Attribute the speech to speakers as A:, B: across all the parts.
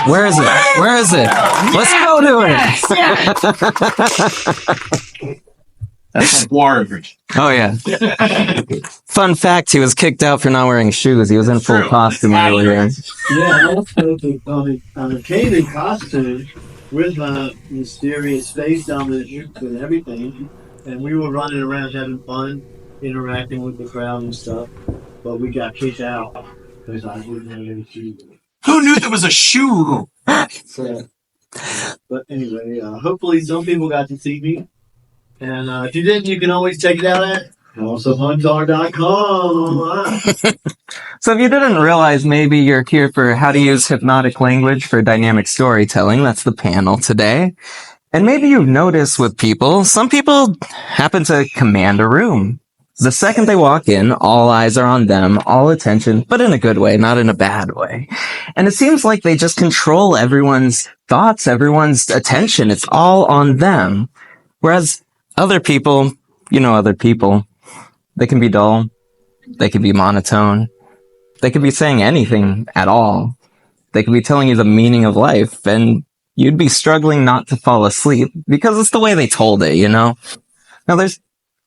A: Where is it? Where is it? Let's go to it.
B: That's Warren.
A: Oh, yeah. Fun fact, he was kicked out for not wearing shoes. He was in full costume earlier.
C: Yeah, also came in costume with a mysterious face on the juke and everything. And we were running around having fun, interacting with the crowd and stuff. But we got kicked out because I wouldn't have any shoes.
B: Who knew there was a shoe?
C: So, but anyway, hopefully some people got to see me. And if you didn't, you can always check it out at houseofhuntar.com.
A: So if you didn't realize, maybe you're here for how to use hypnotic language for dynamic storytelling. That's the panel today. And maybe you've noticed with people, some people happen to command a room. The second they walk in, all eyes are on them, all attention, but in a good way, not in a bad way. And it seems like they just control everyone's thoughts, everyone's attention. It's all on them. Whereas other people, other people, they can be dull, they can be monotone, they could be saying anything at all. They could be telling you the meaning of life, and you'd be struggling not to fall asleep because it's the way they told it, Now, there's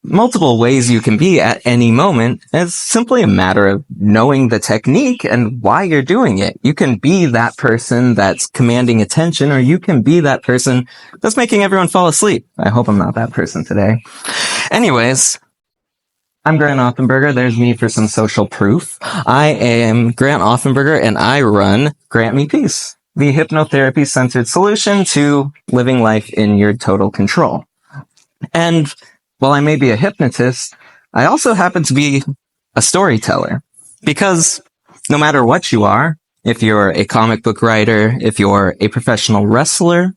A: multiple ways you can be at any moment. It's simply a matter of knowing the technique and why you're doing it. You can be that person that's commanding attention, or you can be that person that's making everyone fall asleep. I hope I'm not that person today. Anyways, I'm Grant Offenberger. There's me for some social proof. I am Grant Offenberger, and I run Grant Me Peace, the hypnotherapy-centered solution to living life in your total control. And while I may be a hypnotist, I also happen to be a storyteller, because no matter what you are, if you're a comic book writer, if you're a professional wrestler,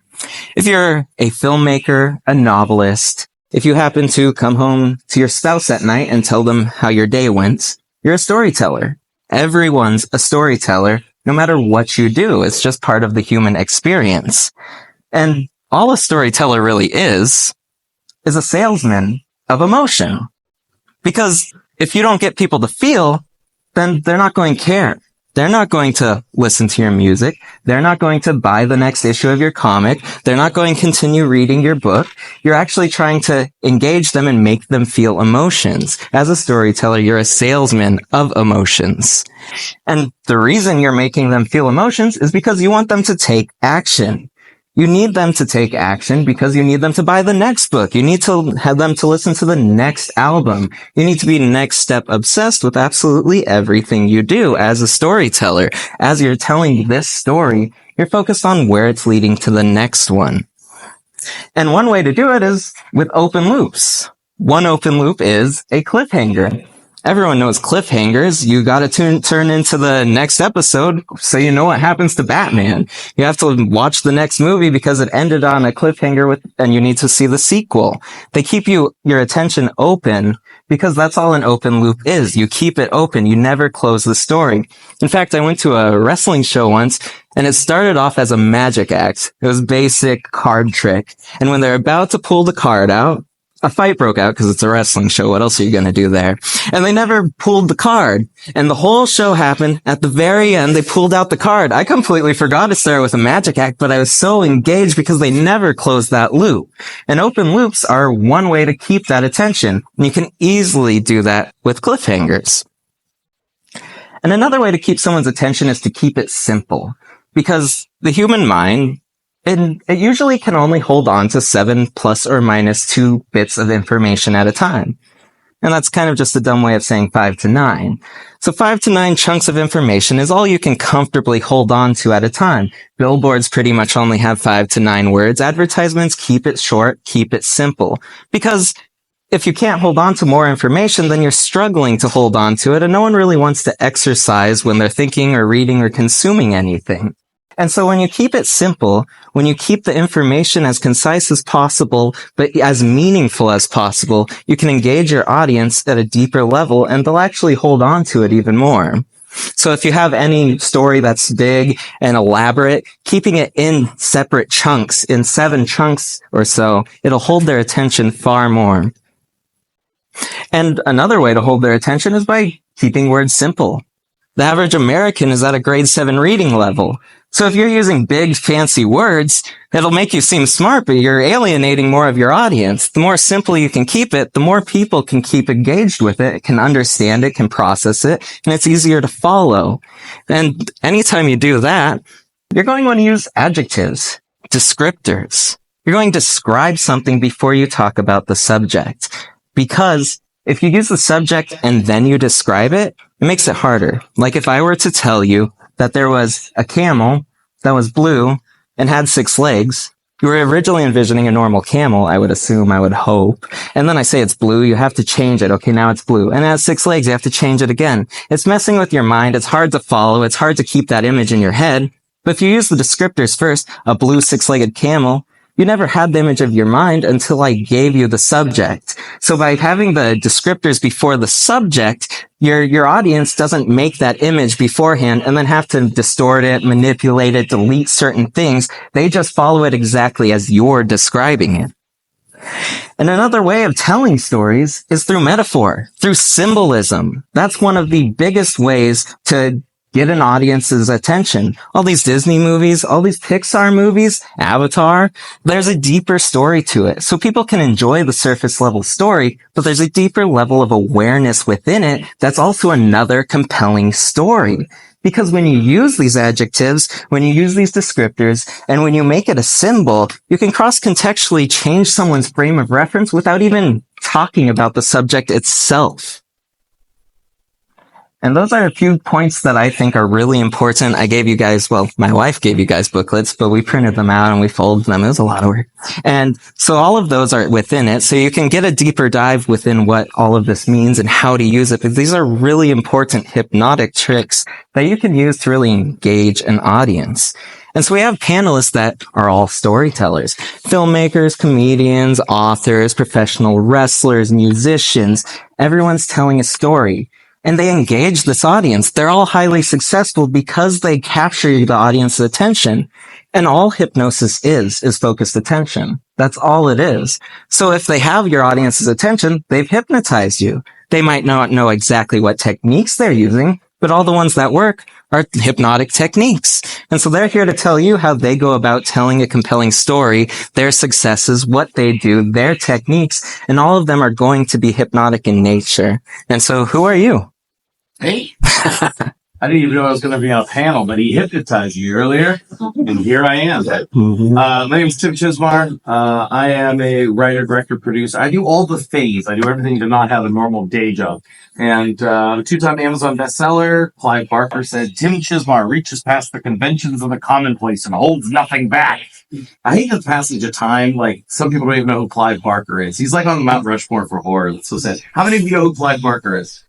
A: if you're a filmmaker, a novelist, if you happen to come home to your spouse at night and tell them how your day went, you're a storyteller. Everyone's a storyteller, no matter what you do. It's just part of the human experience. And all a storyteller really is a salesman of emotion. Because if you don't get people to feel, then they're not going to care. They're not going to listen to your music. They're not going to buy the next issue of your comic. They're not going to continue reading your book. You're actually trying to engage them and make them feel emotions. As a storyteller, you're a salesman of emotions. And the reason you're making them feel emotions is because you want them to take action. You need them to take action because you need them to buy the next book. You need to have them to listen to the next album. You need to be next step obsessed with absolutely everything you do as a storyteller. As you're telling this story, you're focused on where it's leading to the next one. And one way to do it is with open loops. One open loop is a cliffhanger. Everyone knows cliffhangers. You gotta turn into the next episode so you know what happens to Batman. You have to watch the next movie because it ended on a cliffhanger and you need to see the sequel. They keep your attention open because that's all an open loop is. You keep it open. You never close the story. In fact, I went to a wrestling show once and it started off as a magic act. It was basic card trick. And when they're about to pull the card out, a fight broke out because it's a wrestling show. What else are you going to do there? And they never pulled the card. And the whole show happened. At the very end, they pulled out the card. I completely forgot it started with a magic act, but I was so engaged because they never closed that loop. And open loops are one way to keep that attention. And you can easily do that with cliffhangers. And another way to keep someone's attention is to keep it simple. Because the human mind, it usually can only hold on to 7 plus or minus 2 bits of information at a time. And that's kind of just a dumb way of saying 5 to 9. So 5 to 9 chunks of information is all you can comfortably hold on to at a time. Billboards pretty much only have 5 to 9 words. Advertisements keep it short, keep it simple. Because if you can't hold on to more information, then you're struggling to hold on to it, and no one really wants to exercise when they're thinking or reading or consuming anything. And so when you keep it simple, when you keep the information as concise as possible, but as meaningful as possible, you can engage your audience at a deeper level and they'll actually hold on to it even more. So if you have any story that's big and elaborate, keeping it in separate chunks, in 7 chunks or so, it'll hold their attention far more. And another way to hold their attention is by keeping words simple. The average American is at a grade 7 reading level. So if you're using big, fancy words, it'll make you seem smart, but you're alienating more of your audience. The more simple you can keep it, the more people can keep engaged with it, can understand it, can process it, and it's easier to follow. And anytime you do that, you're going to want to use adjectives, descriptors. You're going to describe something before you talk about the subject. Because if you use the subject and then you describe it, it makes it harder. Like if I were to tell you that there was a camel that was blue and had 6 legs, you were originally envisioning a normal camel, I would assume, I would hope. And then I say it's blue, you have to change it. Okay, now it's blue. And it has 6 legs, you have to change it again. It's messing with your mind. It's hard to follow. It's hard to keep that image in your head. But if you use the descriptors first, a blue 6-legged camel, you never had the image of your mind until I gave you the subject. So by having the descriptors before the subject, your audience doesn't make that image beforehand and then have to distort it, manipulate it, delete certain things. They just follow it exactly as you're describing it. And another way of telling stories is through metaphor, through symbolism. That's one of the biggest ways to get an audience's attention. All these Disney movies, all these Pixar movies, Avatar, there's a deeper story to it. So people can enjoy the surface level story, but there's a deeper level of awareness within it that's also another compelling story. Because when you use these adjectives, when you use these descriptors, and when you make it a symbol, you can cross-contextually change someone's frame of reference without even talking about the subject itself. And those are a few points that I think are really important. I gave you guys, well, my wife gave you guys booklets, but we printed them out and we folded them. It was a lot of work. And so all of those are within it. So you can get a deeper dive within what all of this means and how to use it. But these are really important hypnotic tricks that you can use to really engage an audience. And so we have panelists that are all storytellers, filmmakers, comedians, authors, professional wrestlers, musicians. Everyone's telling a story. And they engage this audience. They're all highly successful because they capture the audience's attention. And all hypnosis is focused attention. That's all it is. So if they have your audience's attention, they've hypnotized you. They might not know exactly what techniques they're using, but all the ones that work are hypnotic techniques. And so they're here to tell you how they go about telling a compelling story, their successes, what they do, their techniques, and all of them are going to be hypnotic in nature. And so who are you?
B: Hey, I didn't even know I was going to be on a panel, but he hypnotized you earlier, and here I am. My name is Tim Chismar. I am a writer, director, producer. I do all the things. I do everything to not have a normal day job. And a 2-time Amazon bestseller. Clive Barker said, Tim Chismar reaches past the conventions of the commonplace and holds nothing back. I hate the passage of time. Like, some people don't even know who Clive Barker is. He's like on the Mount Rushmore for horror. That's so sad. How many of you know who Clive Barker is?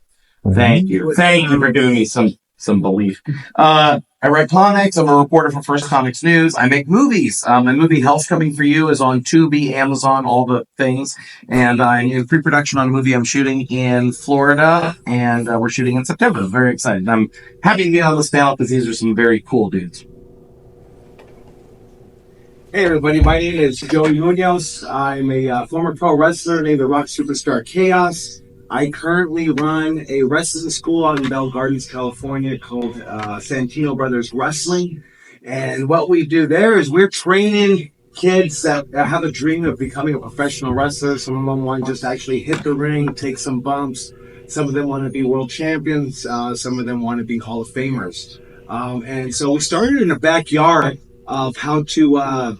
B: Thank you. Thank you for giving me some belief. I write comics. I'm a reporter for First Comics News. I make movies. My movie Hell's Coming For You is on Tubi, Amazon, all the things. And I'm in pre-production on a movie I'm shooting in Florida, and we're shooting in September. I'm very excited. I'm happy to be on this panel because these are some very cool dudes.
D: Hey everybody, my name is Joey Munoz. I'm a former pro wrestler named the Rock Superstar Chaos. I currently run a wrestling school out in Bell Gardens, California called Santino Brothers Wrestling. And what we do there is we're training kids that have a dream of becoming a professional wrestler. Some of them want to just actually hit the ring, take some bumps. Some of them want to be world champions. Some of them want to be Hall of Famers. And so we started in the backyard of how to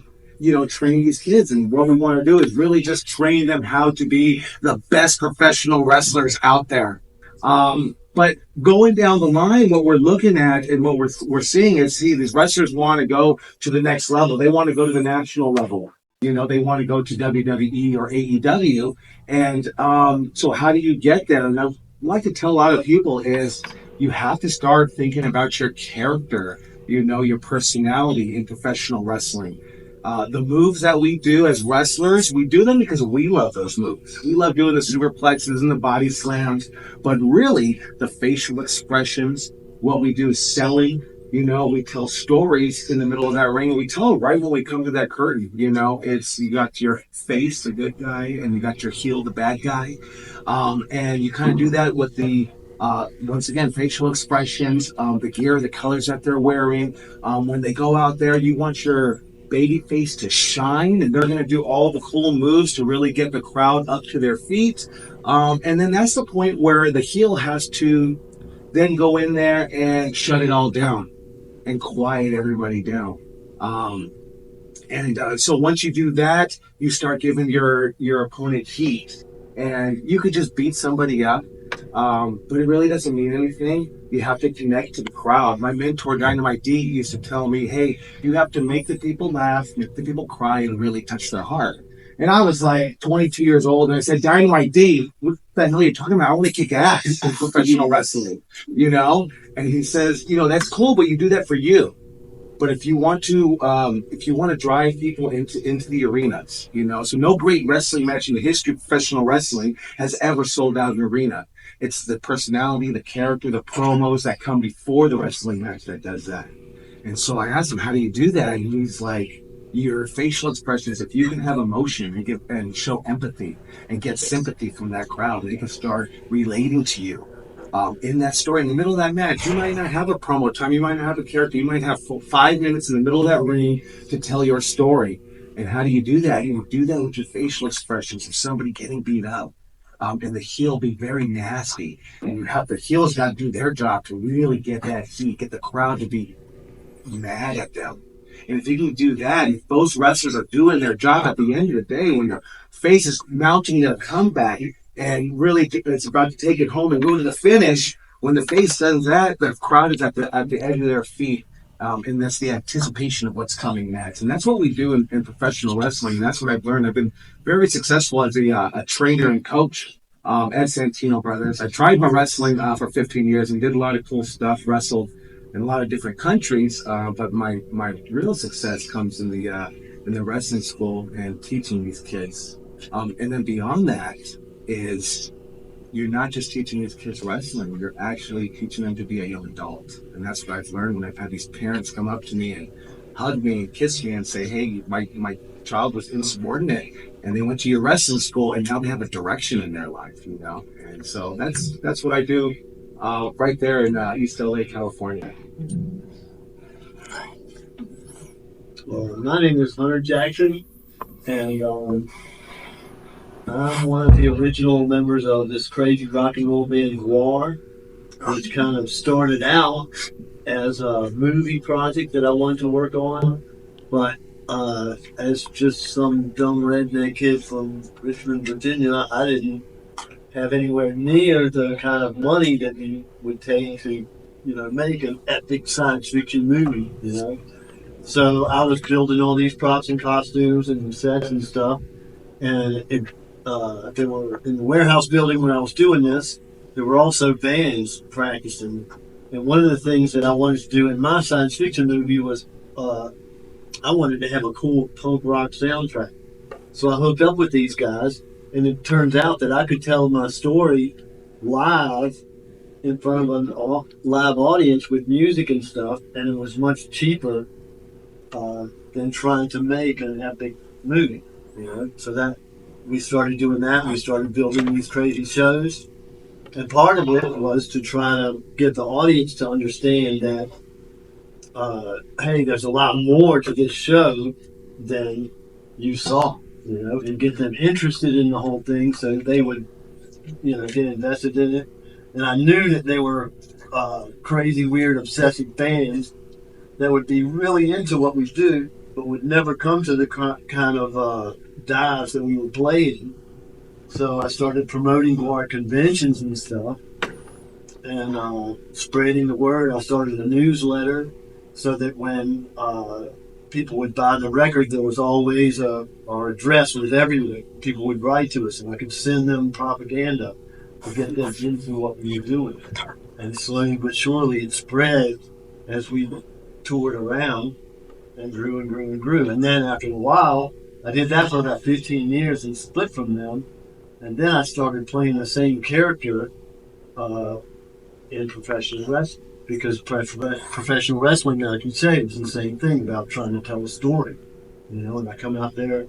D: train these kids. And what we want to do is really just train them how to be the best professional wrestlers out there. But going down the line, what we're looking at and what we're seeing is, these wrestlers want to go to the next level. They want to go to the national level. They want to go to WWE or AEW. And so how do you get there? And I like to tell a lot of people is you have to start thinking about your character, your personality in professional wrestling. The moves that we do as wrestlers, we do them because we love those moves. We love doing the superplexes and the body slams, but really the facial expressions, what we do is selling. We tell stories in the middle of that ring, and we tell them right when we come to that curtain. It's, you got your face, the good guy, and you got your heel, the bad guy. And you kind of do that with the Once again, facial expressions, the gear, the colors that they're wearing. When they go out there, you want your baby face to shine, and they're going to do all the cool moves to really get the crowd up to their feet. And then that's the point where the heel has to then go in there and shut it all down and quiet everybody down. Um, so once you do that, you start giving your opponent heat, and you could just beat somebody up, but it really doesn't mean anything. You have to connect to the crowd. My mentor, Dynamite D, used to tell me, "Hey, you have to make the people laugh, make the people cry, and really touch their heart." And I was like 22 years old, and I said, "Dynamite D, what the hell are you talking about? I want to kick ass in professional wrestling, you know?" And he says, "That's cool, but you do that for you. But if you want to drive people into the arenas, so no great wrestling match in the history of professional wrestling has ever sold out an arena. It's the personality, the character, the promos that come before the wrestling match that does that." And so I asked him, "How do you do that?" And he's like, "Your facial expressions, if you can have emotion and show empathy and get sympathy from that crowd, they can start relating to you." In that story, in the middle of that match, you might not have a promo time, you might not have a character, you might have 5 minutes in the middle of that ring to tell your story. And how do you do that? You do that with your facial expressions of somebody getting beat up. And the heel be very nasty. And the heel's got to do their job to really get that heat, get the crowd to be mad at them. And if you can do that, if those wrestlers are doing their job at the end of the day, when your face is mounting a comeback and really it's about to take it home and go to the finish, when the face does that, the crowd is at the edge of their feet. And that's the anticipation of what's coming next. And that's what we do in professional wrestling. And that's what I've learned. I've been very successful as a trainer and coach at Santino Brothers. I tried my wrestling for 15 years and did a lot of cool stuff, wrestled in a lot of different countries. But my real success comes in the wrestling school and teaching these kids. And then beyond that is you're not just teaching these kids wrestling, you're actually teaching them to be a young adult. And that's what I've learned when I've had these parents come up to me and hug me and kiss me and say, "Hey, my child was insubordinate and they went to your wrestling school and now they have a direction in their life," And so that's what I do right there in East LA, California.
C: Well, my name is Hunter Jackson, and I'm one of the original members of this crazy rock and roll band War, which kind of started out as a movie project that I wanted to work on, but as just some dumb redneck kid from Richmond, Virginia, I didn't have anywhere near the kind of money that it would take to, make an epic science fiction movie. So I was building all these props and costumes and sets and stuff, and they were in the warehouse building when I was doing this. There were also bands practicing, and one of the things that I wanted to do in my science fiction movie was I wanted to have a cool punk rock soundtrack. So I hooked up with these guys, and it turns out that I could tell my story live in front of a live audience with music and stuff, and it was much cheaper than trying to make an epic movie. So that we started doing that. We started building these crazy shows, and part of it was to try to get the audience to understand that, hey, there's a lot more to this show than you saw, and get them interested in the whole thing so they would, get invested in it. And I knew that they were crazy, weird, obsessive fans that would be really into what we do, but would never come to the kind of dives that we were playing. So I started promoting more conventions and stuff, and spreading the word. I started a newsletter so that when people would buy the record, there was always our address was everywhere. People would write to us, and I could send them propaganda to get them into what we were doing. And slowly but surely it spread as we toured around and grew and grew and grew. And then after a while, I did that for about 15 years and split from them. And then I started playing the same character in professional wrestling, because professional wrestling, like you say, is the same thing about trying to tell a story. And I come out there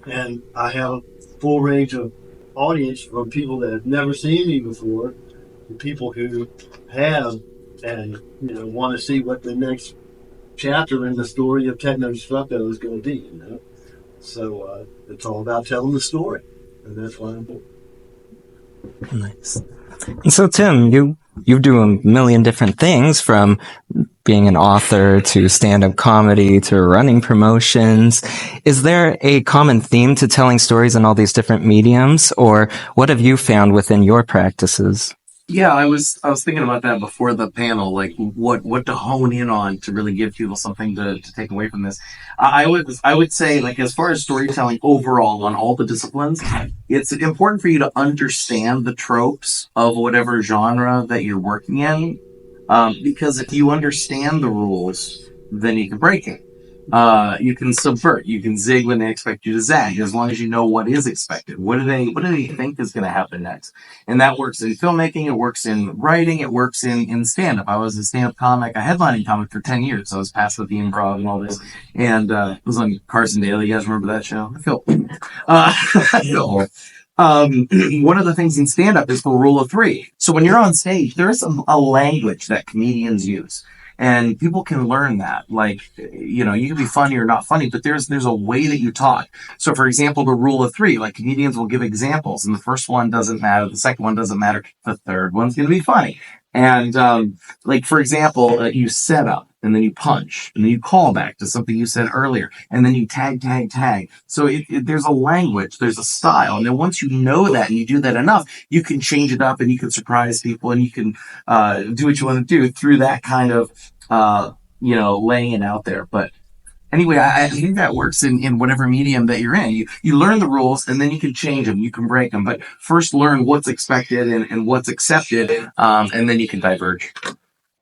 C: and I have a full range of audience from people that have never seen me before the people who have and want to see what the next chapter in the story of Techno Destructo is going to be. So it's all about telling the story, and that's why I'm here.
A: Nice. And so, Tim, you do a million different things, from being an author to stand-up comedy to running promotions. Is there a common theme to telling stories in all these different mediums, or what have you found within your practices?
B: Yeah, I was thinking about that before the panel, like what to hone in on to really give people something to take away from this. I would say, like, as far as storytelling overall on all the disciplines, it's important for you to understand the tropes of whatever genre that you're working in, because if you understand the rules, then you can break it. You can subvert, you can zig when they expect you to zag, as long as you know what is expected. What do they think is going to happen next? And that works in filmmaking, it works in writing, it works in stand-up. I was a stand-up comic, a headlining comic for 10 years. I was past with the improv and all this. And it was on Carson Daly. You guys remember that show? I feel I feel old. One of the things in stand-up is the rule of three. So when you're on stage, there is a language that comedians use. And people can learn that. Like, you can be funny or not funny, but there's a way that you talk. So, for example, the rule of three, like, comedians will give examples, and the first one doesn't matter, the second one doesn't matter, the third one's going to be funny. And, like, for example, you set up, and then you punch, and then you call back to something you said earlier, and then you tag. So there's a language, there's a style, and then once you know that and you do that enough, you can change it up, and you can surprise people, and you can do what you want to do through that kind of laying it out there. But anyway, I think that works in whatever medium that you're in. You learn the rules, and then you can change them, you can break them. But first learn what's expected and what's accepted, and then you can diverge.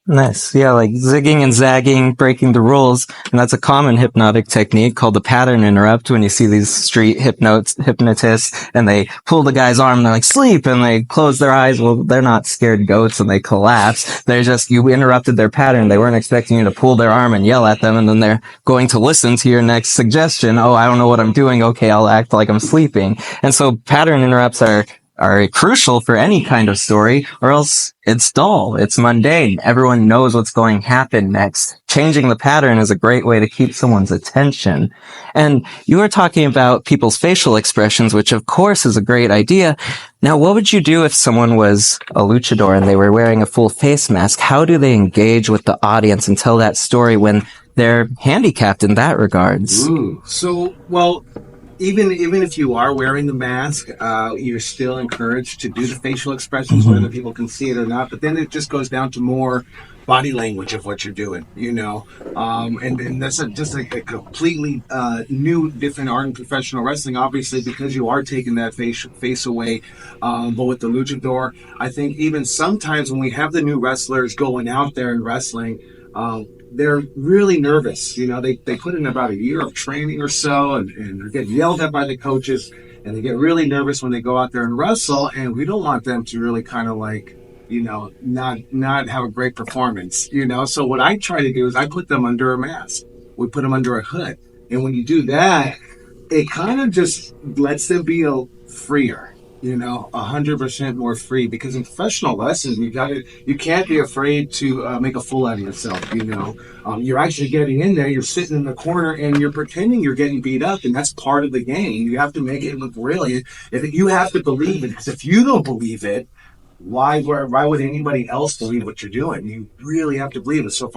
A: Nice. Yeah, like zigging and zagging, breaking the rules. And that's a common hypnotic technique called the pattern interrupt, when you see these street hypnotists and they pull the guy's arm and they're like, sleep, and they close their eyes. Well, they're not scared goats and they collapse. They're just, you interrupted their pattern. They weren't expecting you to pull their arm and yell at them, and then they're going to listen to your next suggestion. Oh, I don't know what I'm doing. Okay, I'll act like I'm sleeping. And so pattern interrupts are crucial for any kind of story, or else it's dull, it's mundane. Everyone knows what's going to happen next. Changing the pattern is a great way to keep someone's attention. And you were talking about people's facial expressions, which of course is a great idea. Now, what would you do if someone was a luchador and they were wearing a full face mask? How do they engage with the audience and tell that story when they're handicapped in that regards?
D: Even if you are wearing the mask, you're still encouraged to do the facial expressions, whether people can see it or not. But then it just goes down to more body language of what you're doing, and that's just a completely new, different art in professional wrestling, obviously, because you are taking that face away. But with the luchador, I think even sometimes when we have the new wrestlers going out there and wrestling, they're really nervous. They put in about a year of training or so, and they get yelled at by the coaches, and they get really nervous when they go out there and wrestle, and we don't want them to really kind of like, not have a great performance, So what I try to do is I put them under a mask. We put them under a hood. And when you do that, it kind of just lets them be freer. 100% more free, because in professional lessons, you can't be afraid to make a fool out of yourself. You're actually getting in there, you're sitting in the corner, and you're pretending you're getting beat up, and that's part of the game. You have to make it look real. You have to believe it, because if you don't believe it, why would anybody else believe what you're doing? You really have to believe it. So if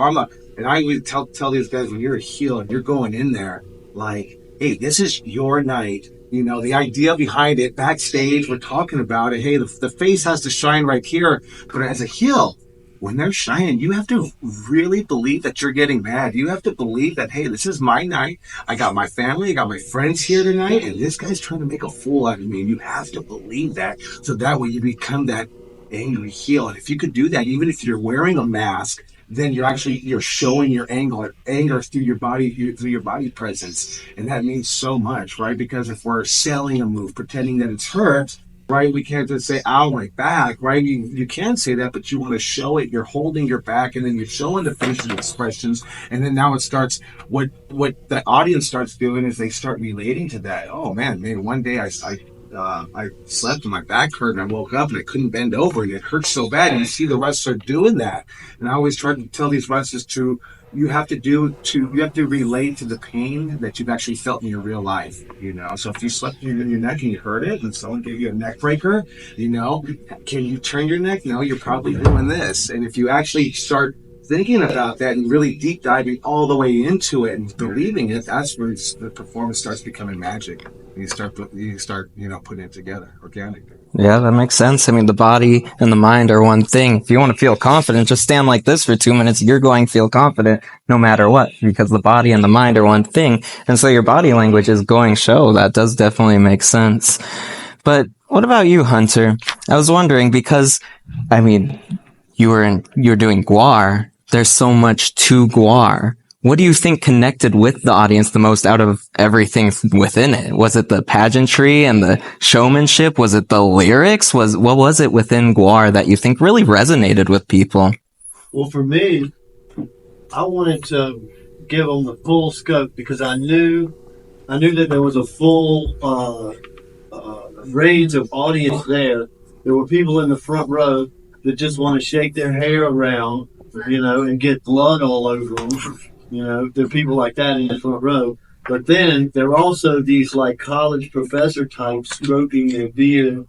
D: and I would tell these guys, when you're a heel and you're going in there, like, hey, this is your night. The idea behind it, backstage, we're talking about it. Hey, the face has to shine right here. But as a heel, when they're shining, you have to really believe that you're getting mad. You have to believe that, hey, this is my night. I got my family, I got my friends here tonight, and this guy's trying to make a fool out of me. And you have to believe that. So that way you become that angry heel. And if you could do that, even if you're wearing a mask, then you're showing your anger through your body presence, and that means so much, right? Because if we're selling a move, pretending that it's hurt, right, we can't just say, "Ow, my back," right? You can say that, but you want to show it. You're holding your back, and then you're showing the facial expressions, and then now it starts. What the audience starts doing is they start relating to that. Oh man, maybe one day I I slept and my back hurt and I woke up and I couldn't bend over and it hurt so bad. And you see the wrestler doing that. And I always try to tell these wrestlers you have to relate to the pain that you've actually felt in your real life, So if you slept in your neck and you hurt it and someone gave you a neck breaker, can you turn your neck? No, you're probably doing this. And if you actually start thinking about that and really deep diving all the way into it and believing it, that's where the performance starts becoming magic. And you start putting it together organically.
A: Yeah, that makes sense. I mean, the body and the mind are one thing. If you want to feel confident, just stand like this for 2 minutes. You're going to feel confident no matter what, because the body and the mind are one thing. And so your body language is going to show. That does definitely make sense. But what about you, Hunter? I was wondering because, I mean, you're doing Guar. There's so much to Guar. What do you think connected with the audience the most out of everything within it? Was it the pageantry and the showmanship? Was it the lyrics? What was it within Guar that you think really resonated with people?
C: Well, for me, I wanted to give them the full scope because I knew that there was a full range of audience there. There were people in the front row that just want to shake their hair around, and get blood all over them. There are people like that in the front row. But then there are also these like college professor types stroking their beard,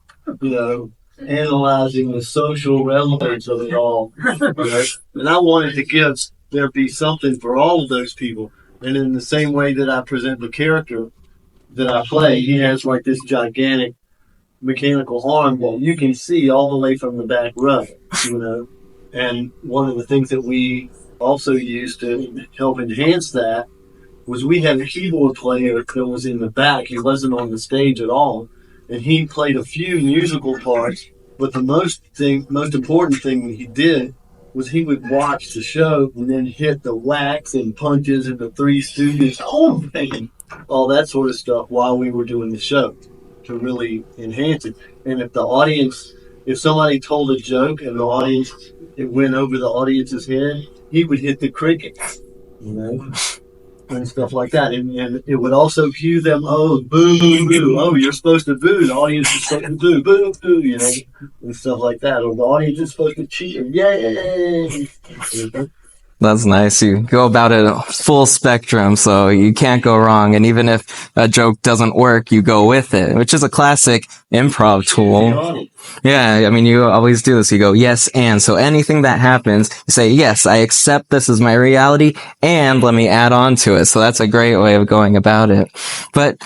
C: analyzing the social relevance of it all. And I wanted to there be something for all of those people. And in the same way that I present the character that I play, he has like this gigantic mechanical arm that you can see all the way from the back row, And one of the things that we also used to help enhance that was we had a keyboard player that was in the back. He wasn't on the stage at all. And he played a few musical parts, but the most important thing that he did was he would watch the show and then hit the whacks and punches and the Three Stooges, all that sort of stuff while we were doing the show to really enhance it. And if somebody told a joke and it went over the audience's head, he would hit the crickets, and stuff like that. And it would also cue them, oh, boo, boo, oh, you're supposed to boo. The audience is supposed to boo, boo, boo, and stuff like that. Or the audience is supposed to cheer, yay.
A: That's nice. You go about it full spectrum, so you can't go wrong. And even if a joke doesn't work, you go with it, which is a classic improv tool. Yeah, I mean, you always do this. You go, yes, and. So anything that happens, you say, yes, I accept this as my reality, and let me add on to it. So that's a great way of going about it. But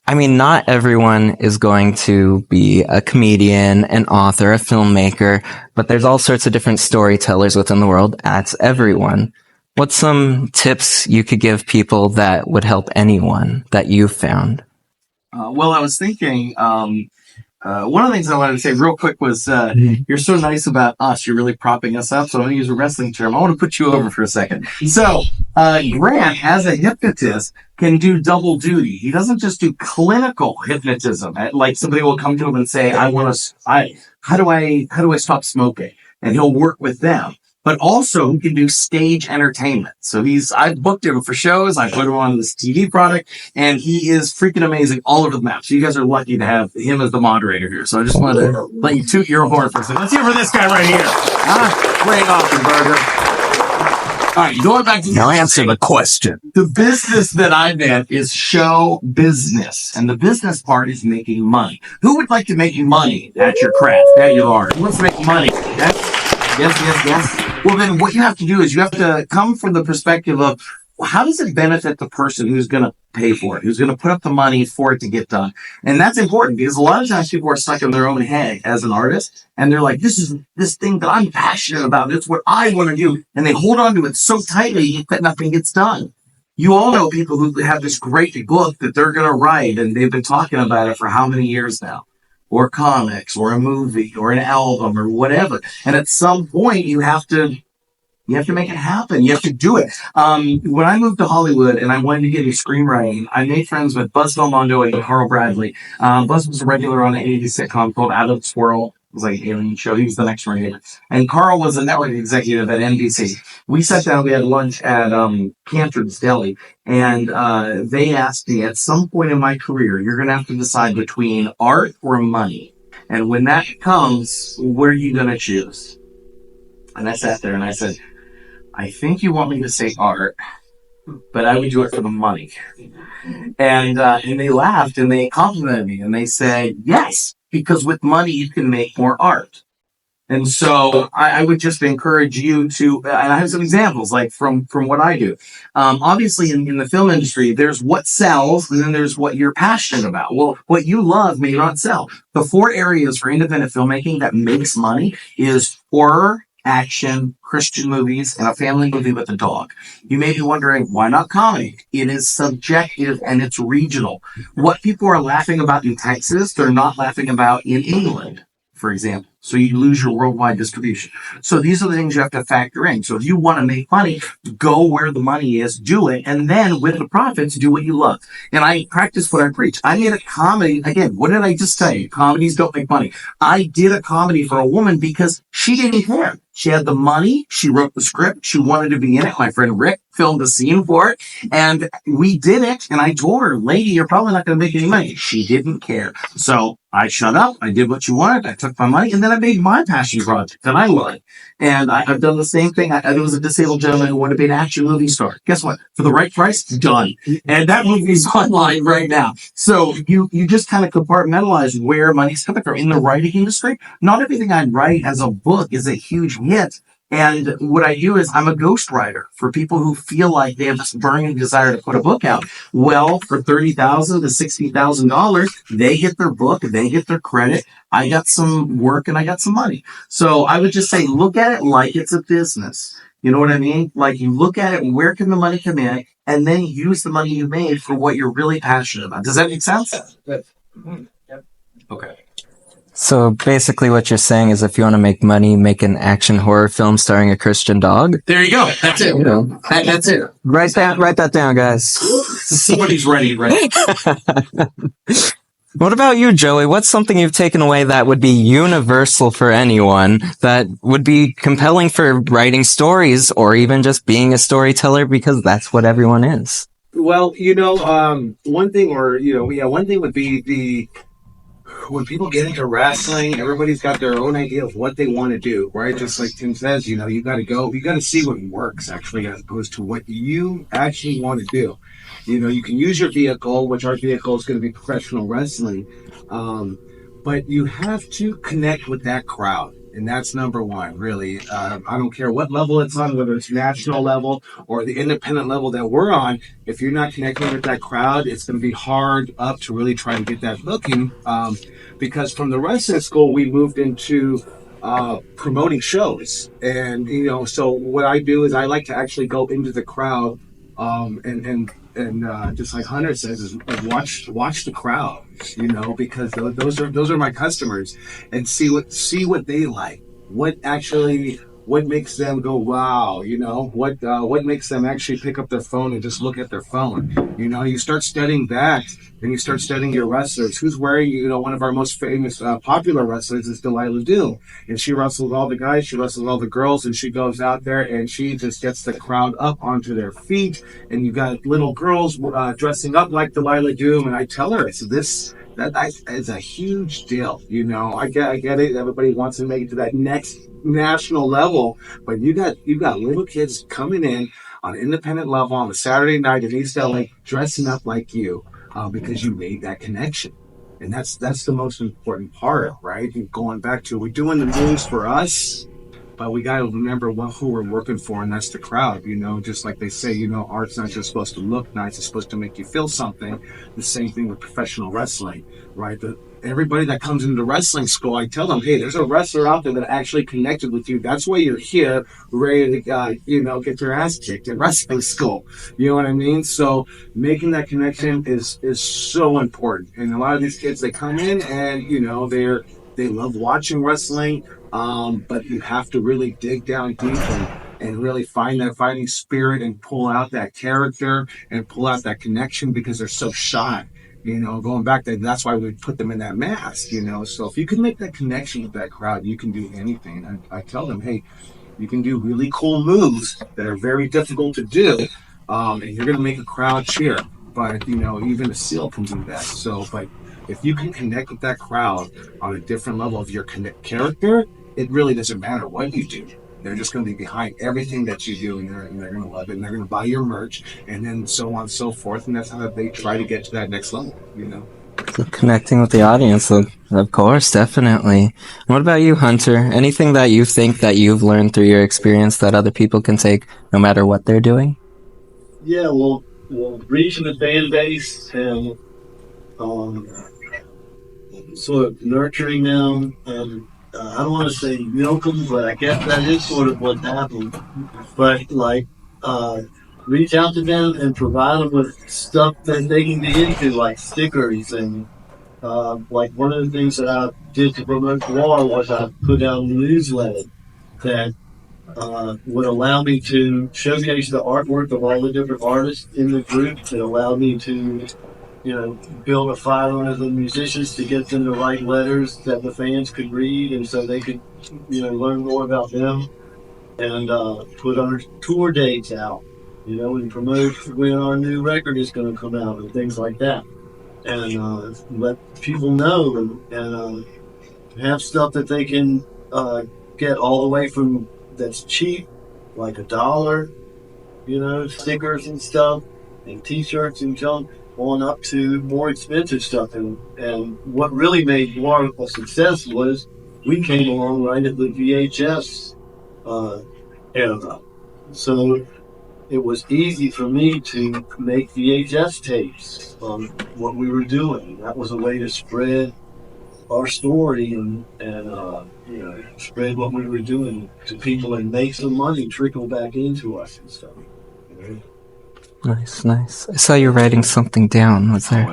A: I mean, not everyone is going to be a comedian, an author, a filmmaker, but there's all sorts of different storytellers within the world. That's everyone. What's some tips you could give people that would help anyone that you've found?
B: Well, I was thinking, one of the things I wanted to say real quick was, you're so nice about us. You're really propping us up. So I'm going to use a wrestling term. I want to put you over for a second. So, Grant, as a hypnotist, can do double duty. He doesn't just do clinical hypnotism. Like somebody will come to him and say, how do I stop smoking? And he'll work with them. But also he can do stage entertainment. So I've booked him for shows. I put him on this TV product and he is freaking amazing all over the map. So you guys are lucky to have him as the moderator here. So I just wanted to let you toot your horn for a second. Let's hear for this guy right here. Great awesome, burger. All right, going back to...
E: Now answer the question.
B: The business that I'm in is show business. And the business part is making money. Who would like to make money at your craft, at your art? Who wants to make money? Yes. Well, then what you have to do is you have to come from the perspective of how does it benefit the person who's going to pay for it, who's going to put up the money for it to get done? And that's important because a lot of times people are stuck in their own head as an artist. And they're like, this is this thing that I'm passionate about. It's what I want to do. And they hold on to it so tightly that nothing gets done. You all know people who have this great book that they're going to write and they've been talking about it for how many years now? Or comics, or a movie, or an album, or whatever. And at some point, you have to make it happen. You have to do it. When I moved to Hollywood and I wanted to get into screenwriting, I made friends with Buzz Belmondo and Carl Bradley. Buzz was a regular on an 80s sitcom called Out of This World. was like an alien show. He was the next Marine. And Carl was a network executive at NBC. We sat down, we had lunch at Cantor's Deli, and they asked me, at some point in my career, you're going to have to decide between art or money. And when that comes, what are you going to choose? And I sat there and I said, I think you want me to say art, but I would do it for the money. And they laughed and they complimented me and they said, yes, because with money you can make more art. And so I would just encourage you to, and I have some examples, like from what I do. Obviously, in the film industry, there's what sells, and then there's what you're passionate about. Well, what you love may not sell. The 4 areas for independent filmmaking that makes money is horror, action, Christian movies, and a family movie with a dog. You may be wondering, why not comedy? It is subjective and it's regional. What people are laughing about in Texas, they're not laughing about in England, for example. So you lose your worldwide distribution. So these are the things you have to factor in. So if you want to make money, go where the money is, do it, and then with the profits, do what you love. And I practice what I preach. I made a comedy. Again, what did I just say? Comedies don't make money. I did a comedy for a woman because she didn't care. She had the money. She wrote the script. She wanted to be in it. My friend Rick filmed a scene for it, and we did it. And I told her, lady, you're probably not going to make any money. She didn't care. So I shut up. I did what you wanted. I took my money, and then I made my passion project that I love. And I've done the same thing. There was a disabled gentleman who wanted to be an action movie star. Guess what? For the right price, done. And that movie's online right now. So you just kind of compartmentalize where money's coming from. In the writing industry, not everything I write as a book is a huge hit. And what I do is I'm a ghostwriter for people who feel like they have this burning desire to put a book out. Well, for $30,000 to $60,000, they get their book, they get their credit. I got some work and I got some money. So I would just say, look at it like it's a business. You know what I mean? Like you look at it, where can the money come in? And then use the money you made for what you're really passionate about. Does that make sense? Okay.
A: So basically what you're saying is if you want to make money, make an action horror film starring a Christian dog.
B: There you go. That's it. That's it.
A: Write that down, guys.
B: Somebody's ready, right?
A: What about you, Joey? What's something you've taken away that would be universal for anyone, that would be compelling for writing stories or even just being a storyteller because that's what everyone is?
D: Well, one thing would be when people get into wrestling, everybody's got their own idea of what they want to do, right? Just like Tim says, you got to see what works actually, as opposed to what you actually want to do. You can use your vehicle, which our vehicle is going to be professional wrestling, but you have to connect with that crowd. And that's number one, really. I don't care what level it's on, whether it's national level or the independent level that we're on. If you're not connecting with that crowd, it's going to be hard up to really try and get that booking. Because from the wrestling school, we moved into promoting shows. And, so what I do is I like to actually go into the crowd and just like Hunter says, is watch the crowd, because those are my customers, and see what they like, what makes them go wow, what makes them actually pick up their phone and just look at their phone. You start studying that, and you start studying your wrestlers. Who's wearing, one of our most famous popular wrestlers is Delilah Doom, and she wrestles all the guys, she wrestles all the girls, and she goes out there and she just gets the crowd up onto their feet. And you got little girls dressing up like Delilah Doom, and I tell her, that is a huge deal. I get it. Everybody wants to make it to that next national level, but you got little kids coming in on an independent level on a Saturday night in East LA dressing up like you because you made that connection. And that's the most important part, right? And going back to, we're doing the moves for us, but we got to remember who we're working for, and that's the crowd. Just like they say, art's not just supposed to look nice, it's supposed to make you feel something. The same thing with professional wrestling, right? Everybody that comes into wrestling school, I tell them, hey, there's a wrestler out there that actually connected with you. That's why you're here, ready to, get your ass kicked in wrestling school. You know what I mean? So making that connection is so important. And a lot of these kids, they come in and, they love watching wrestling, but you have to really dig down deep and really find that fighting spirit and pull out that character and pull out that connection, because they're so shy. Going back there, that's why we put them in that mask. So if you can make that connection with that crowd, you can do anything. I tell them, hey, you can do really cool moves that are very difficult to do, and you're going to make a crowd cheer. But even a seal can do that. So, but if you can connect with that crowd on a different level of your character, it really doesn't matter what you do. They're just going to be behind everything that you do, and they're going to love it, and they're going to buy your merch, and then so on and so forth. And that's how they try to get to that next level.
A: So connecting with the audience, of course, definitely. What about you, Hunter? Anything that you think that you've learned through your experience that other people can take no matter what they're doing?
C: Yeah, well, reaching the fan base and sort of nurturing them, and I don't want to say milk them, but I guess that is sort of what happened. But reach out to them and provide them with stuff that they can get into, like stickers and like one of the things that I did to promote War was I put out a newsletter that would allow me to showcase the artwork of all the different artists in the group. It allowed me to, build a file under the musicians to get them to write letters that the fans could read, and so they could, learn more about them, and put our tour dates out, and promote when our new record is going to come out and things like that, and let people know and have stuff that they can get all the way from that's cheap, like $1, stickers and stuff, and T-shirts and junk, on up to more expensive stuff. And what really made War a success was we came along right at the VHS era. So it was easy for me to make VHS tapes on what we were doing. That was a way to spread our story and spread what we were doing to people and make some money trickle back into us and stuff.
A: Nice. I saw you writing something down. What's there?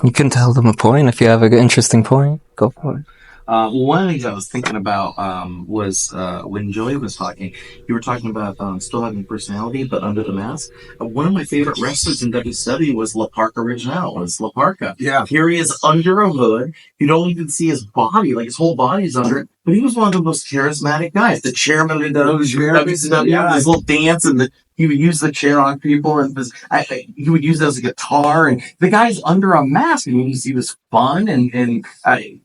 A: You can tell them a point if you have an interesting point. Go for it.
B: One of the things I was thinking about was when Joey was talking, you were talking about still having personality, but under the mask. One of my favorite wrestlers in WCW was La Parka Original, was La Parka.
D: Yeah.
B: Here he is under a hood. You don't even see his body, like his whole body's under it. But he was one of the most charismatic guys. The chairman of WCW, his little dance, and he would use the chair on people, and he would use it as a guitar. And the guy's under a mask, and he was fun, and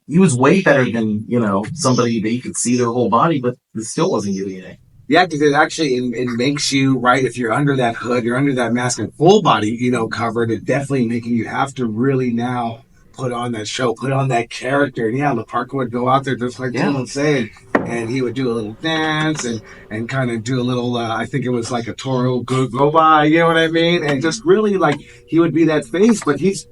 B: he was way better than somebody that you could see their whole body, but it still wasn't giving it.
D: Yeah, because it actually it makes you, right, if you're under that hood, you're under that mask and full body, covered, it definitely making you have to really now put on that show, put on that character. And yeah, LaParca would go out there just like Tim was saying, and he would do a little dance and kind of do a little, I think it was like a Toro go by, you know what I mean? And just really like, he would be that face, but he's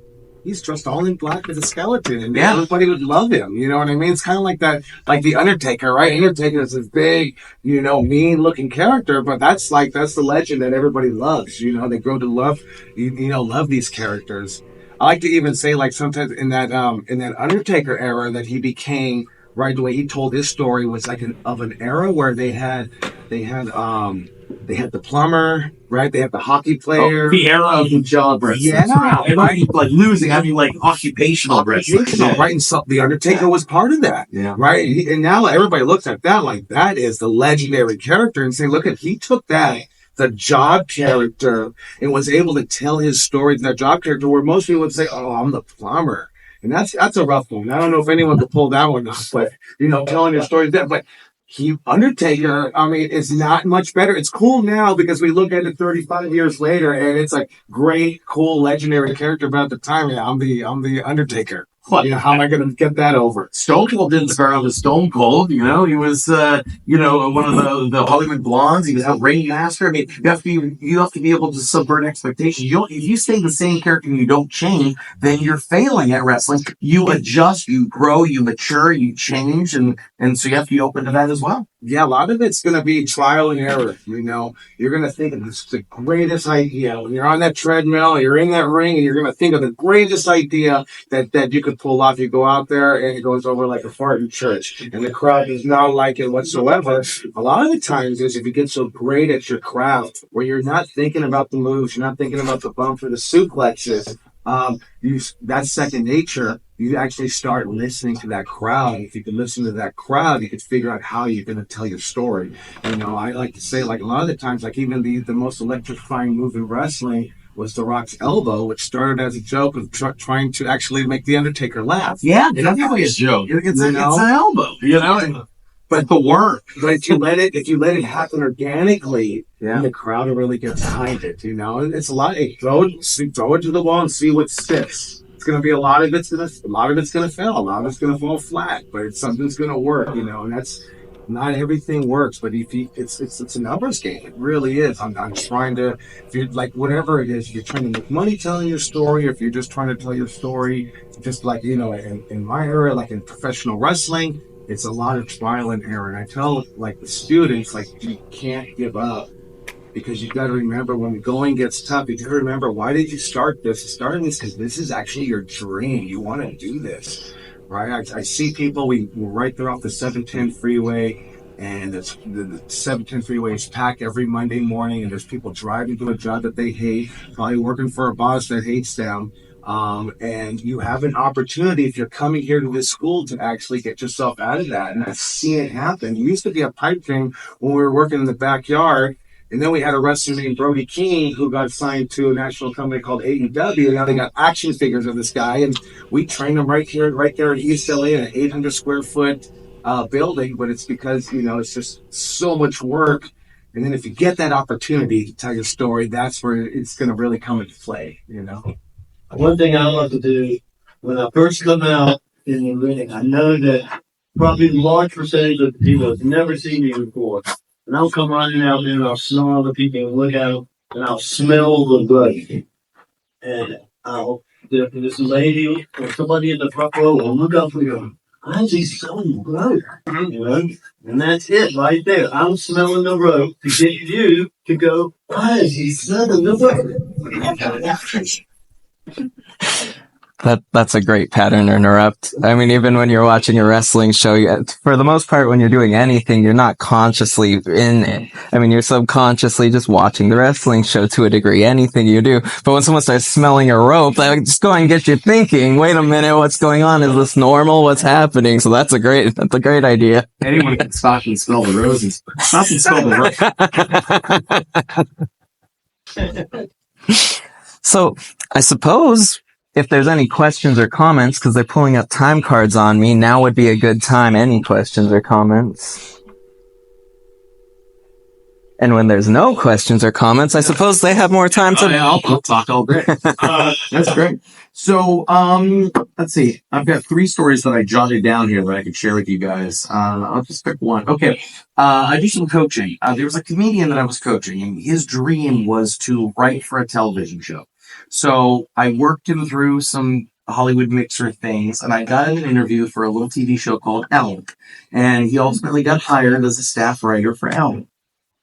D: dressed all in black as a skeleton, and everybody would love him. You know what I mean? It's kind of like that, like the Undertaker, right? Undertaker is this big, mean-looking character, but that's the legend that everybody loves. They grow to love, love these characters. I like to even say, like, sometimes in that Undertaker era that he became, right, the way he told his story was like an era where they had the plumber, right? They had the hockey player.
B: The era of the job wrestling.
D: Yeah.
B: Everybody, like, losing, having, like, occupational wrestling.
D: Right? And so the Undertaker was part of that.
B: Yeah.
D: Right? And now everybody looks at that like that is the legendary character and say, look at, he took that, the job character, and was able to tell his story to that job character, where most people would say, oh, I'm the plumber. And that's a rough one. I don't know if anyone could pull that one off, but, telling your story that, but Undertaker, I mean, it's not much better. It's cool now because we look at it 35 years later and it's like great, cool, legendary character. But at the time, I'm the Undertaker. How am I going to get that over?
B: Stone Cold didn't start out as Stone Cold. He was, one of the Hollywood Blondes. He was a ringmaster. I mean, you have to be able to subvert expectations. If you stay the same character and you don't change, then you're failing at wrestling. You adjust, you grow, you mature, you change, and so you have to be open to that as well.
D: Yeah, a lot of it's going to be trial and error. You're going to think of this is the greatest idea. When you're on that treadmill, you're in that ring, and you're going to think of the greatest idea that you could pull off. You go out there, and it goes over like a fart in church, and the crowd does not like it whatsoever. A lot of the times is if you get so great at your craft, where you're not thinking about the moves, you're not thinking about the bump or the suplexes, That's second nature. You actually start listening to that crowd. If you can listen to that crowd, you can figure out how you're going to tell your story. I like to say, like, a lot of the times, like, even the most electrifying move in wrestling was The Rock's elbow, which started as a joke of trying to actually make The Undertaker laugh.
B: Yeah, definitely a joke. It's an elbow, but the work.
D: But if you let it happen organically, then the crowd will really get behind it. And it's a lot. Throw it to the wall and see what sticks. It's going to be a lot of it's going to fail. A lot of it's going to fall flat, but something's going to work. And that's not everything works. But it's a numbers game. It really is. I'm trying to. If you're like whatever it is, if you're trying to make money telling your story, or if you're just trying to tell your story, just like in my era, like in professional wrestling. It's a lot of trial and error. And I tell like the students, like, you can't give up, because you got to remember when the going gets tough, you got to remember, why did you start this? You started this because this is actually your dream. You want to do this, right? I see people, we're right there off the 710 freeway, and the 710 freeway is packed every Monday morning, and there's people driving to a job that they hate, probably working for a boss that hates them. And you have an opportunity, if you're coming here to this school, to actually get yourself out of that. And I've seen it happen. It used to be a pipe dream when we were working in the backyard. And then we had a wrestler named Brody King who got signed to a national company called AEW. Now they got action figures of this guy. And we trained him right there in East LA in an 800 square foot building. But it's because, it's just so much work. And then if you get that opportunity to tell your story, that's where it's going to really come into play,
C: One thing I love to do when I first come out in the ring, I know that probably a large percentage of the people have never seen me before. And I'll come running out there and I'll smell all the people and look at them and I'll smell the blood. And this lady or somebody in the front row will look up and go, I see smelling blood. And that's it right there. I'm smelling the rope to get you to go, why is he smelling the blood?
A: That's a great pattern to interrupt. I mean, even when you're watching a wrestling show, for the most part, when you're doing anything, you're not consciously in it. I mean, you're subconsciously just watching the wrestling show to a degree, anything you do. But when someone starts smelling a rope, that just go and get you thinking, wait a minute, what's going on? Is this normal? What's happening? So that's a great idea.
B: Anyone can stop and smell the roses. Stop and smell the roses.
A: So I suppose if there's any questions or comments, because they're pulling up time cards on me, now would be a good time. Any questions or comments? And when there's no questions or comments, I suppose they have more time to...
B: I'll talk all day. That's great. So, let's see. I've got 3 stories that I jotted down here that I could share with you guys. I'll just pick one. Okay. I do some coaching. There was a comedian that I was coaching, and his dream was to write for a television show. So I worked him through some Hollywood mixer things, and I got an interview for a little TV show called Ellen. And he ultimately got hired as a staff writer for Ellen.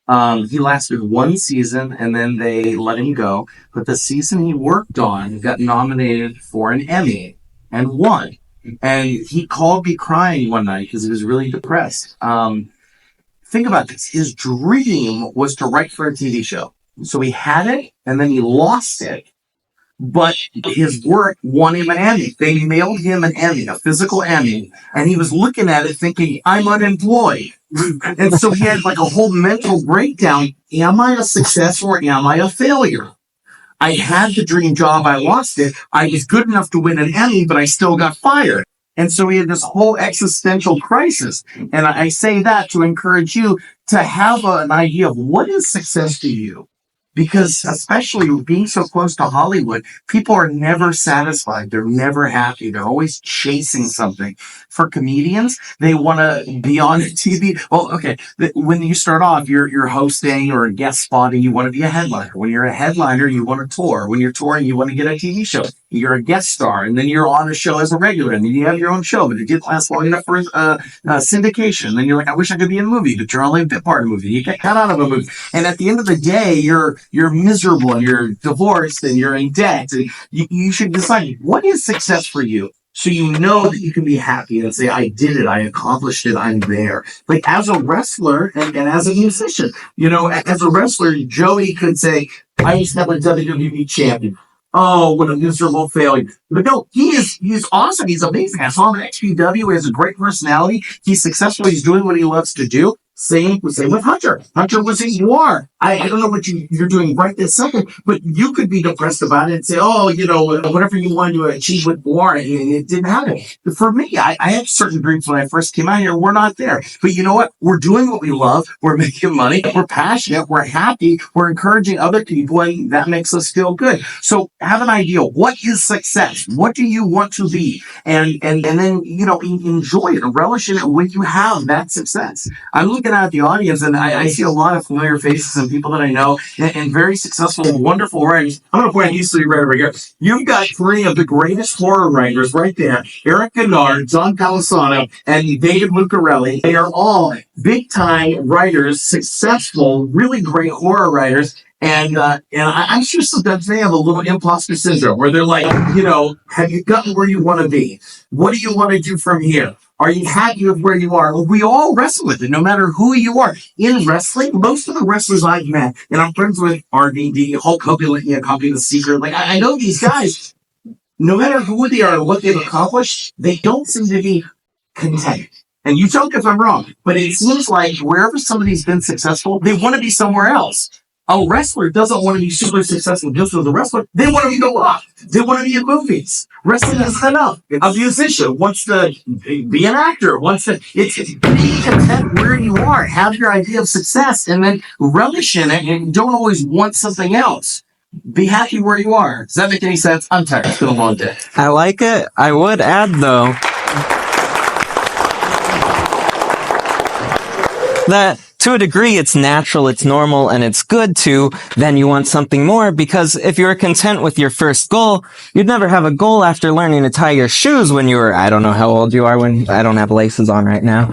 B: He lasted 1 season, and then they let him go. But the season he worked on got nominated for an Emmy and won. And he called me crying one night because he was really depressed. Think about this. His dream was to write for a TV show. So he had it, and then he lost it. But his work won him an Emmy. They mailed him an Emmy, a physical Emmy, and he was looking at it thinking, I'm unemployed. And so he had like a whole mental breakdown. Am I a success or am I a failure? I had the dream job. I lost it. I was good enough to win an Emmy, but I still got fired. And so he had this whole existential crisis. And I say that to encourage you to have an idea of what is success to you. Because especially being so close to Hollywood, people are never satisfied. They're never happy. They're always chasing something. For comedians, they want to be on TV. Well, okay. When you start off, you're hosting or guest spotting. You want to be a headliner. When you're a headliner, you want to tour. When you're touring, you want to get a TV show. You're a guest star, and then you're on a show as a regular, and then you have your own show, but it didn't last long enough for syndication. And then you're like, I wish I could be in a movie, but you're only a bit part of a movie. You get cut out of a movie. And at the end of the day, you're miserable, and you're divorced, and you're in debt. And you should decide, what is success for you? So you know that you can be happy and say, I did it, I accomplished it, I'm there. Like as a wrestler and as a musician, as a wrestler, Joey could say, I was never a WWE champion. oh, what a miserable failure. But no, he's awesome. He's amazing. I saw him at XPW. He has a great personality. He's successful. He's doing what he loves to do. Same with Hunter. Hunter was in war. I don't know what you're doing right this second, but you could be depressed about it and say, oh, whatever you wanted to achieve with war, it didn't happen. But for me, I had certain dreams when I first came out here. We're not there. But you know what? We're doing what we love. We're making money. We're passionate. We're happy. We're encouraging other people, and that makes us feel good. So have an idea. What is success? What do you want to be? And then, enjoy it and relish in it when you have that success. I'm looking at the audience, and I see a lot of familiar faces and people that I know, and very successful, wonderful writers. I'm going to point you three right over here. You've got three of the greatest horror writers right there: Eric Gennard, John Palisano, and David Lucarelli. They are all big-time writers, successful, really great horror writers. And I'm sure sometimes they have a little imposter syndrome where they're like, have you gotten where you want to be? What do you want to do from here? Are you happy with where you are? Well, we all wrestle with it, no matter who you are. In wrestling, most of the wrestlers I've met, and I'm friends with RVD, Hulk Hogan, Copy the Secret. Like, I know these guys, no matter who they are and what they've accomplished, they don't seem to be content. And you tell me if I'm wrong, but it seems like wherever somebody's been successful, they want to be somewhere else. A wrestler doesn't want to be super successful just as a wrestler. They want to be go up. They want to be in movies. Wrestling isn't enough. A musician wants to be an actor. It's be content where you are. Have your idea of success and then relish in it, and don't always want something else. Be happy where you are. Does that make any sense? I'm tired. It's been a long day.
A: I like it. I would add, though, that to a degree it's natural, it's normal, and it's good to, then you want something more, because if you're content with your first goal, you'd never have a goal after learning to tie your shoes when you were, I don't know how old you are when I don't have laces on right now,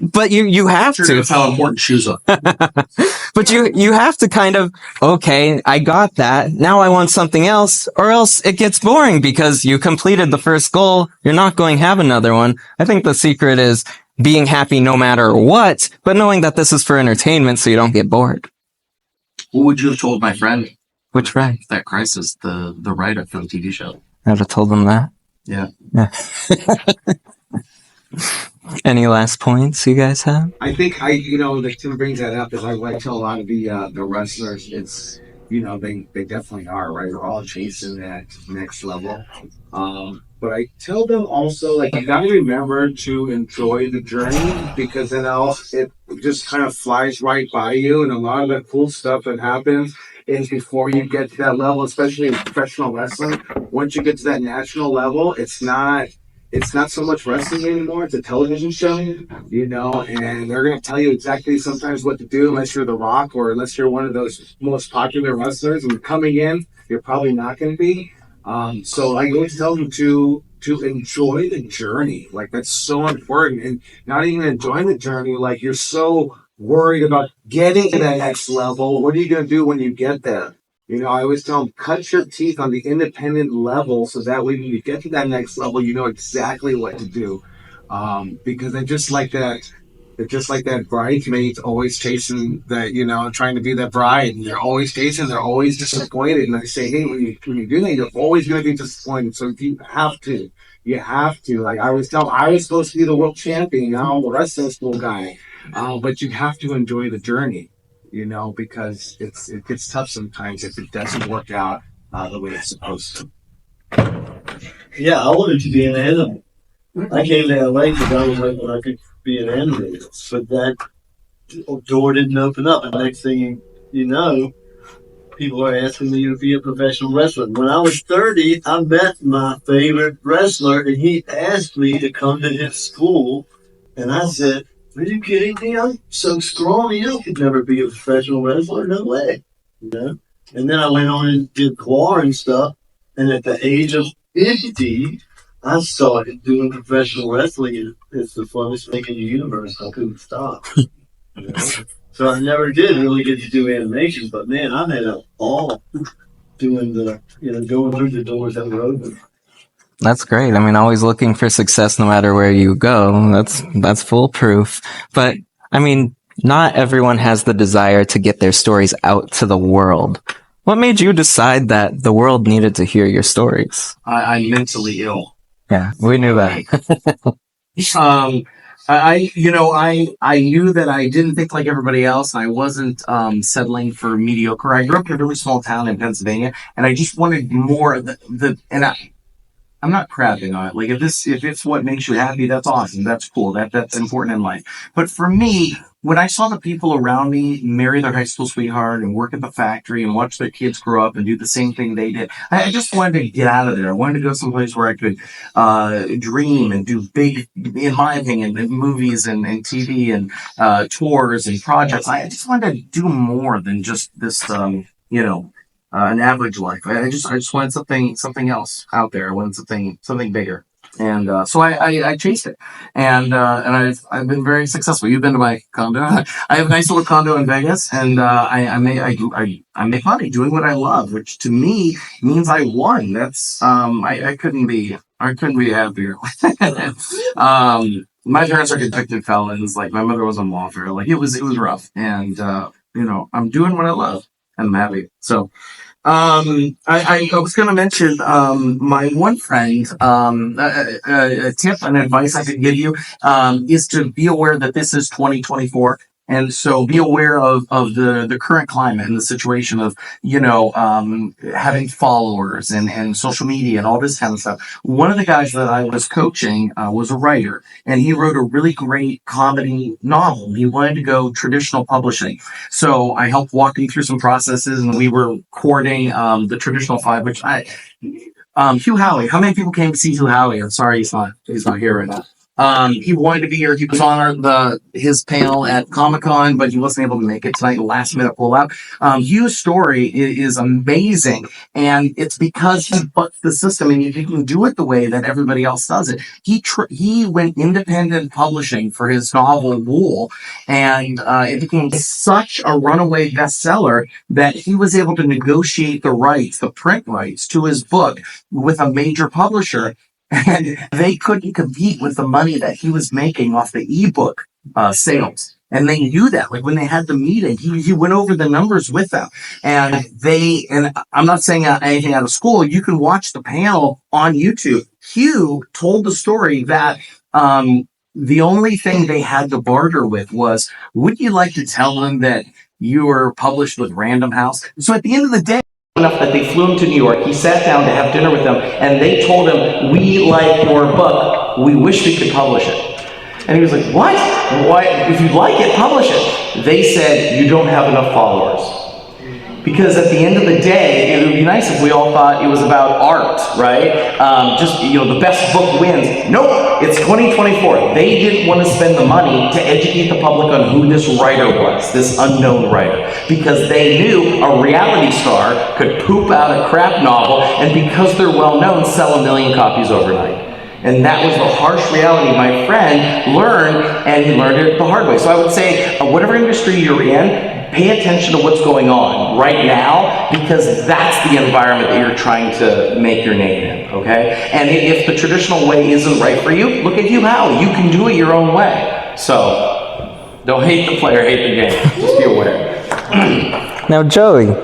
A: but you have to.
B: That's how important shoes are.
A: But you have to kind of, okay, I got that. Now I want something else, or else it gets boring because you completed the first goal. You're not going to have another one. I think the secret is being happy no matter what, but knowing that this is for entertainment so you don't get bored.
B: What would you have told my friend?
A: Which friend?
B: That Crisis, the writer for the TV show.
A: I would have told them that.
B: Yeah.
A: Any last points you guys have?
D: I think that Tim brings that up, is I tell a lot of the wrestlers, it's, they definitely are, right? They're all chasing that next level. But I tell them also, like, you gotta remember to enjoy the journey, because then else it just kind of flies right by you, and a lot of the cool stuff that happens is before you get to that level, especially in professional wrestling. Once you get to that national level, it's not so much wrestling anymore. It's a television show, and they're going to tell you exactly sometimes what to do, unless you're The Rock or unless you're one of those most popular wrestlers. And coming in, you're probably not going to be. So I always tell them to enjoy the journey. Like, that's so important. And not even enjoying the journey, like, you're so worried about getting to that next level. What are you going to do when you get there? I always tell them, cut your teeth on the independent level, so that way when you get to that next level, you know exactly what to do. Because they're just like that. They're just like that bridesmaid always chasing that, trying to be that bride. And they're always chasing, they're always disappointed. And I say, hey, when you do that, you're always going to be disappointed. So you have to. Like, I always tell them, I was supposed to be the world champion. Now I'm the wrestling school guy. But you have to enjoy the journey. Because it gets tough sometimes if it doesn't work out the way it's supposed to.
C: Yeah, I wanted to be an animal. I came to LA because I was like, I could be an animator. But that door didn't open up. And next thing you know, people are asking me to be a professional wrestler. When I was 30, I met my favorite wrestler, and he asked me to come to his school. And I said, are you kidding me? I'm so scrawny. I could never be a professional wrestler. No way. And then I went on and did choir and stuff. And at the age of 50, I started doing professional wrestling. It's the funnest thing in the universe. I couldn't stop. So I never did really get to do animation. But man, I had a ball doing going through the doors that were open.
A: That's great. I mean, always looking for success no matter where you go. That's foolproof. But I mean, not everyone has the desire to get their stories out to the world. What made you decide that the world needed to hear your stories?
B: I'm mentally ill.
A: Yeah, we knew that.
B: I knew that I didn't think like everybody else. I wasn't settling for mediocre. I grew up in a really small town in Pennsylvania, and I just wanted more of I'm not crapping on it. Like if it's what makes you happy, that's awesome. That's cool. That's important in life. But for me, when I saw the people around me marry their high school sweetheart and work at the factory and watch their kids grow up and do the same thing they did, I just wanted to get out of there. I wanted to go someplace where I could dream and do big, in my opinion, movies and TV and tours and projects. I just wanted to do more than just this, an average life. I just wanted something else out there. I wanted something bigger, and so I chased it, and I've been very successful. You've been to my condo. I have a nice little condo in Vegas, and I make money doing what I love, which to me means I won. That's I couldn't be happier. My parents are convicted felons. Like my mother was on welfare. Like it was rough, and I'm doing what I love. And I'm happy. So, I was going to mention, my one friend, a tip and advice I could give you, is to be aware that this is 2024. And so be aware of the current climate and the situation of, having followers and social media and all this kind of stuff. One of the guys that I was coaching, was a writer, and he wrote a really great comedy novel. He wanted to go traditional publishing. So I helped walk him through some processes, and we were courting, the traditional five, Hugh Howey. How many people came to see Hugh Howey? I'm sorry he's not here right now. He wanted to be here. He was on his panel at Comic-Con, but he wasn't able to make it tonight. Last minute pull out. Hugh's story is amazing, and it's because he bucked the system, and he didn't do it the way that everybody else does it. He went independent publishing for his novel Wool, and it became such a runaway bestseller that he was able to negotiate the print rights to his book with a major publisher. And they couldn't compete with the money that he was making off the ebook sales. And they knew that. Like when they had the meeting, he went over the numbers with them. And I'm not saying anything out of school. You can watch the panel on YouTube. Hugh told the story that the only thing they had to barter with was, would you like to tell them that you were published with Random House? So at the end of the day, enough that they flew him to New York. He sat down to have dinner with them, and they told him, "We like your book. We wish we could publish it." And he was like, "What? Why? If you like it, publish it." They said, "You don't have enough followers." Because at the end of the day, it would be nice if we all thought it was about art, right? The best book wins. Nope, it's 2024. They didn't want to spend the money to educate the public on who this writer was, this unknown writer, because they knew a reality star could poop out a crap novel, and because they're well known, sell 1 million copies overnight. And that was the harsh reality my friend learned, and he learned it the hard way. So I would say, whatever industry you're in, pay attention to what's going on right now, because that's the environment that you're trying to make your name in, okay? And if the traditional way isn't right for you, look at Hugh Howey. You can do it your own way. So, don't hate the player, hate the game. Just be aware.
A: Now, Joey,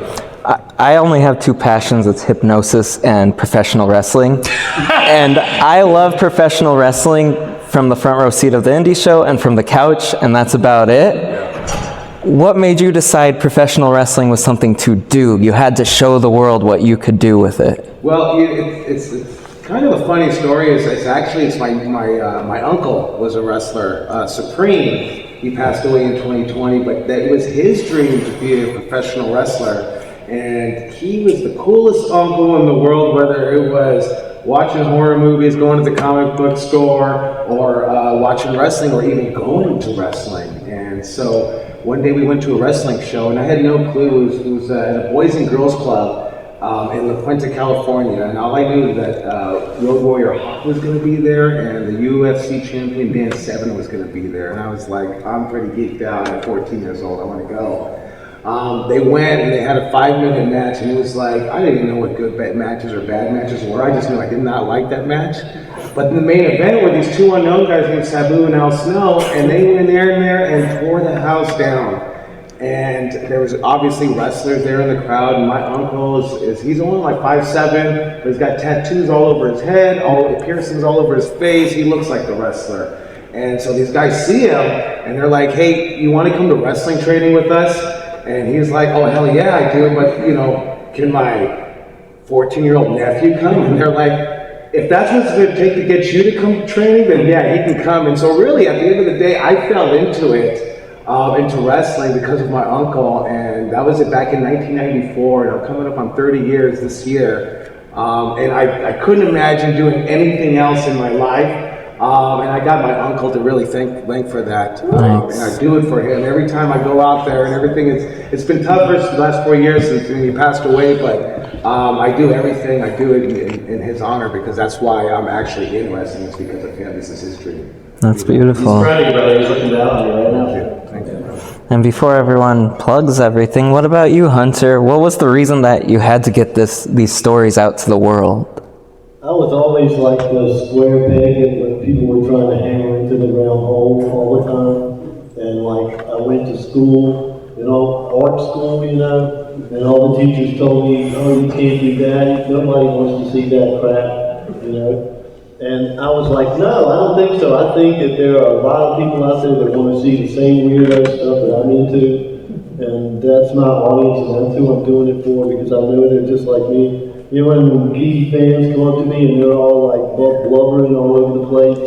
A: I only have two passions. It's hypnosis and professional wrestling. And I love professional wrestling from the front row seat of the indie show and from the couch, and that's about it. What made you decide professional wrestling was something to do? You had to show the world what you could do with it.
D: Well, it's kind of a funny story. It's my uncle was a wrestler, Supreme. He passed away in 2020, but that was his dream to be a professional wrestler. And he was the coolest uncle in the world, whether it was watching horror movies, going to the comic book store, or watching wrestling, or even going to wrestling. And so one day we went to a wrestling show, and I had no clue. It was at a Boys and Girls Club in La Puente, California. And all I knew that Road Warrior Hawk was going to be there, and the UFC champion Dan Severn was going to be there. And I was like, I'm pretty geeked out at 14 years old. I want to go. They went and they had a 5-minute match, and it was like, I didn't even know what good matches or bad matches were. I just knew I did not like that match. But in the main event were these two unknown guys named Sabu and Al Snow, and they went in there and tore the house down. And there was obviously wrestlers there in the crowd, and my uncle he's only like 5'7", but he's got tattoos all over his head, all piercings all over his face. He looks like the wrestler. And so these guys see him, and they're like, hey, you want to come to wrestling training with us? And he's like, oh, hell yeah, I do, but, you know, can my 14-year-old nephew come? And they're like, if that's what it's going to take to get you to come training, then yeah, he can come. And so really, at the end of the day, I fell into wrestling because of my uncle, and that was it back in 1994, and I'm coming up on 30 years this year. And I couldn't imagine doing anything else in my life. And I got my uncle to really thank for that.
A: Nice.
D: And I do it for him every time I go out there and everything. It's been tough for the last 4 years since he passed away, but I do everything. I do it in his honor because that's why I'm actually in wrestling. It's because of him. This is his dream.
A: That's beautiful.
C: He's proud of you, brother. He's looking down on you right now.
D: Thank you.
A: And before everyone plugs everything, what about you, Hunter? What was the reason that you had to get these stories out to the world?
C: I was always like the square peg when people were trying to hammer into the round hole all the time. And like I went to school, art school, and all the teachers told me, oh, you can't do that. Nobody wants to see that crap, And I was like, no, I don't think so. I think that there are a lot of people out there that want to see the same weirdo stuff that I'm into. And that's my audience, and that's who I'm doing it for, because I know they're just like me. When geeky fans come up to me and they're all like blubbering all over the place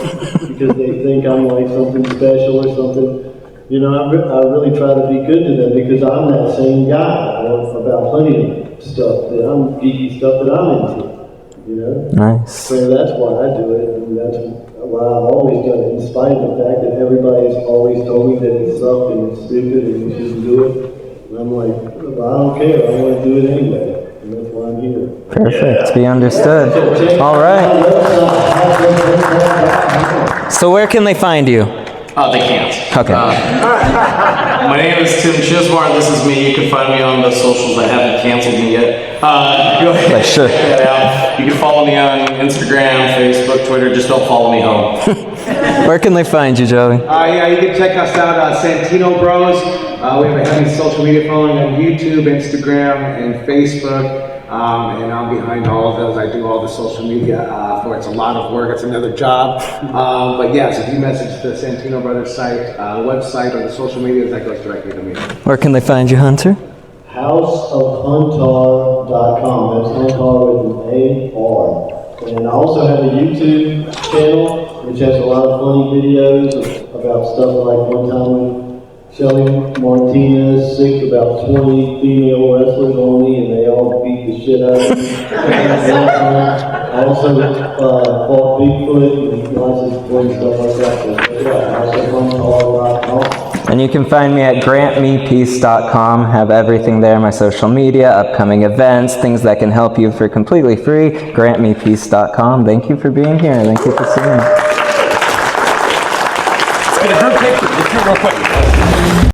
C: because they think I'm like something special or something, I really try to be good to them because I'm that same guy about plenty of stuff geeky stuff that I'm into,
A: Nice.
C: So that's why I do it, and that's why I've always done it, in spite of the fact that everybody's always told me that it sucked and it's stupid and you shouldn't do it. And I'm like, well, I don't care, I want to do it anyway. And that's why I'm here.
A: Perfect. Be understood. All right. So where can they find you?
B: They can't.
A: Okay.
B: My name is Tim Chismar. This is me. You can find me on the socials that haven't canceled me yet. Go ahead.
A: Sure.
B: Check that out. You can follow me on Instagram, Facebook, Twitter. Just don't follow me home.
A: Where can they find you, Joey?
D: Yeah, you can check us out, Santino Bros. We have a heavy social media following on YouTube, Instagram, and Facebook. And I'm behind all of those. I do all the social media for it. It's a lot of work. It's another job. But yes, if you message the Santino Brothers site, website, or the social media, that goes directly to me.
A: Where can they find you, Hunter?
C: houseofhuntar.com. That's Huntar with an A-R. And I also have a YouTube channel, which has a lot of funny videos about stuff like one time Shelly Martinez sick about 20 female wrestlers on me, and they all beat the shit out of me. I also fought Bigfoot and lots of fun stuff like that. So check it out.
A: And you can find me at grantmepeace.com. Have everything there, my social media, upcoming events, things that can help you for completely free. grantmepeace.com. Thank you for being here. Thank you for seeing me.
B: Let's get a group picture. Let's do it real quick.